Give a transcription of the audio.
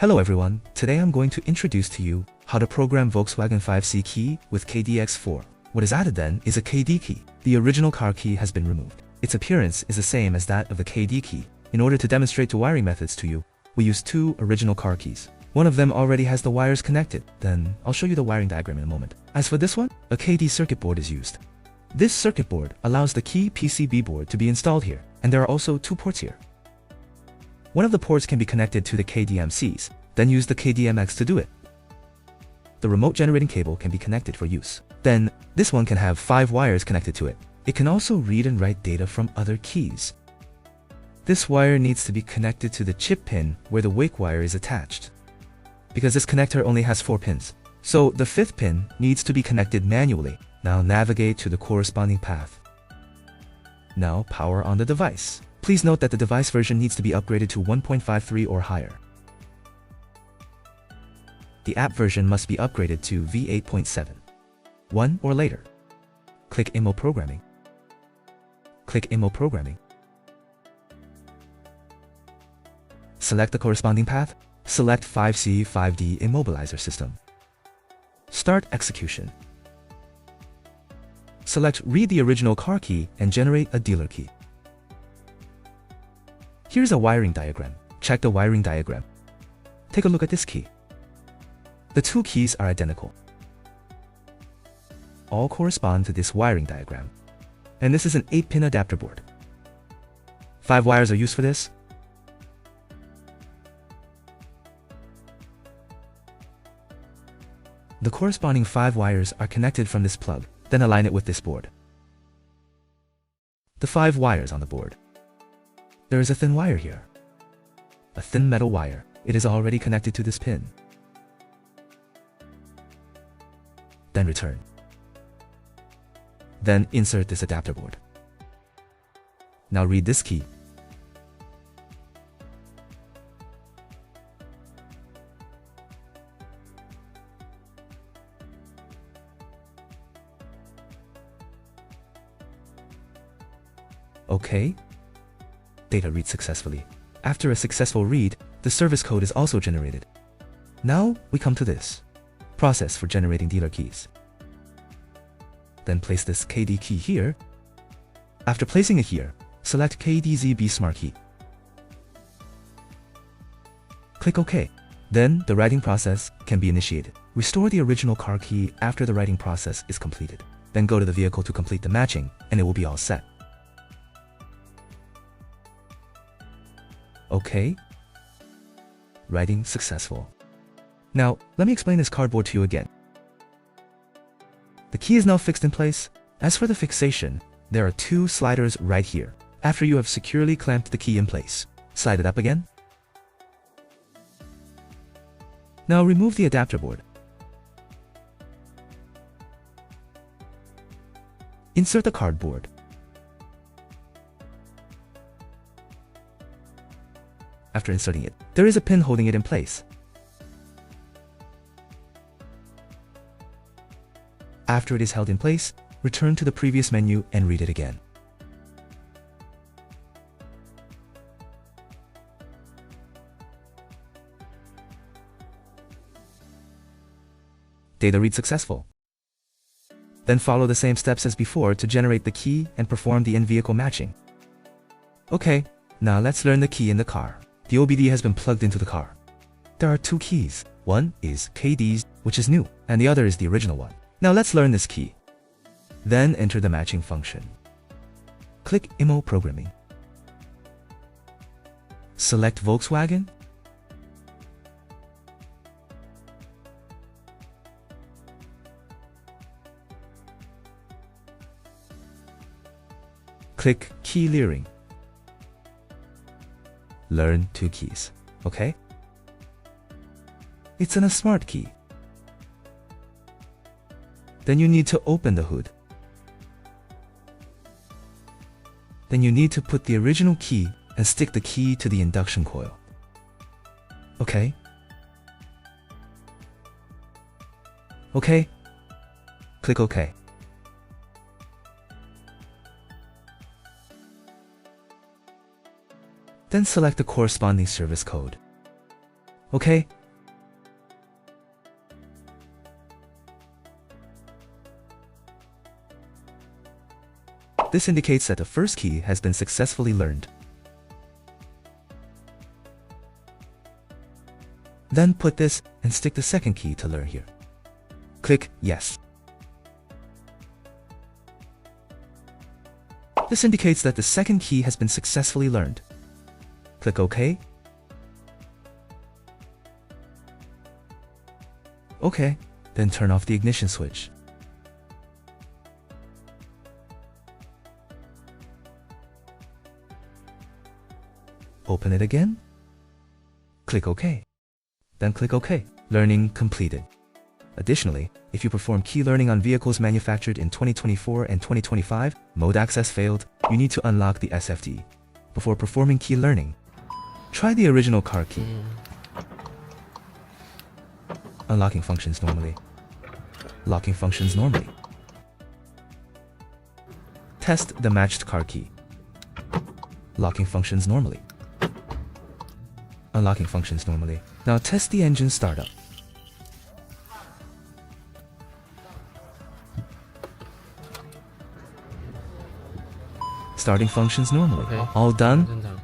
Hello everyone, today I'm going to introduce to you how to program Volkswagen 5C key with KEYDY-X4. What is added then is a KD key. The original car key has been removed. Its appearance is the same as that of the KD key. In order to demonstrate the wiring methods to you, we use two original car keys. One of them already has the wires connected, then I'll show you the wiring diagram in a moment. As for this one, a KD circuit board is used. This circuit board allows the key PCB board to be installed here, and there are also two ports here. One of the ports can be connected to the KDMCs, then use the KDMX to do it. The remote generating cable can be connected for use. Then, this one can have 5 wires connected to it. It can also read and write data from other keys. This wire needs to be connected to the chip pin where the wake wire is attached. Because this connector only has 4 pins. So the 5th pin needs to be connected manually. Now navigate to the corresponding path. Now power on the device. Please note that the device version needs to be upgraded to 1.53 or higher. The app version must be upgraded to V8.7. 1 or later. Click IMO Programming. Click IMO Programming. Select the corresponding path. Select 5C 5D Immobilizer System. Start execution. Select Read the original car key and generate a dealer key. Here's a wiring diagram. Check the wiring diagram. Take a look at this key. The two keys are identical. All correspond to this wiring diagram. And this is an 8-pin adapter board. 5 wires are used for this. The corresponding 5 wires are connected from this plug, then align it with this board. The 5 wires on the board. There is a thin wire here. A thin metal wire. It is already connected to this pin. Then return. Then insert this adapter board. Now read this key. OK. Data reads successfully. After a successful read, the service code is also generated. Now we come to this process for generating dealer keys. Then place this KD key here. After placing it here, select KDZB Smart Key. Click OK. Then the writing process can be initiated. Restore the original car key after the writing process is completed. Then go to the vehicle to complete the matching, and it will be all set. OK. Writing successful. Now, let me explain this cardboard to you again. The key is now fixed in place. As for the fixation, there are 2 sliders right here. After you have securely clamped the key in place, slide it up again. Now remove the adapter board. Insert the cardboard. After inserting it, there is a pin holding it in place. After it is held in place, return to the previous menu and read it again. Data read successful. Then follow the same steps as before to generate the key and perform the in-vehicle matching. Okay, now let's learn the key in the car. The OBD has been plugged into the car. There are 2 keys. One is KD's, which is new, and the other is the original one. Now let's learn this key. Then enter the matching function. Click IMO Programming. Select Volkswagen. Click Key Layering. Learn 2 keys. Okay? It's in a smart key. Then you need to open the hood. Then you need to put the original key and stick the key to the induction coil. Okay? Okay? Click OK. Then select the corresponding service code. Okay? This indicates that the first key has been successfully learned. Then put this and stick the second key to learn here. Click Yes. This indicates that the second key has been successfully learned. Click OK. OK, then turn off the ignition switch. Open it again. Click OK. Then click OK. Learning completed. Additionally, if you perform key learning on vehicles manufactured in 2024 and 2025, mode access failed, you need to unlock the SFD. Before performing key learning, try the original car key. Unlocking functions normally. Locking functions normally. Test the matched car key. Locking functions normally. Unlocking functions normally. Now test the engine startup. Starting functions normally. Okay. All done? 된다.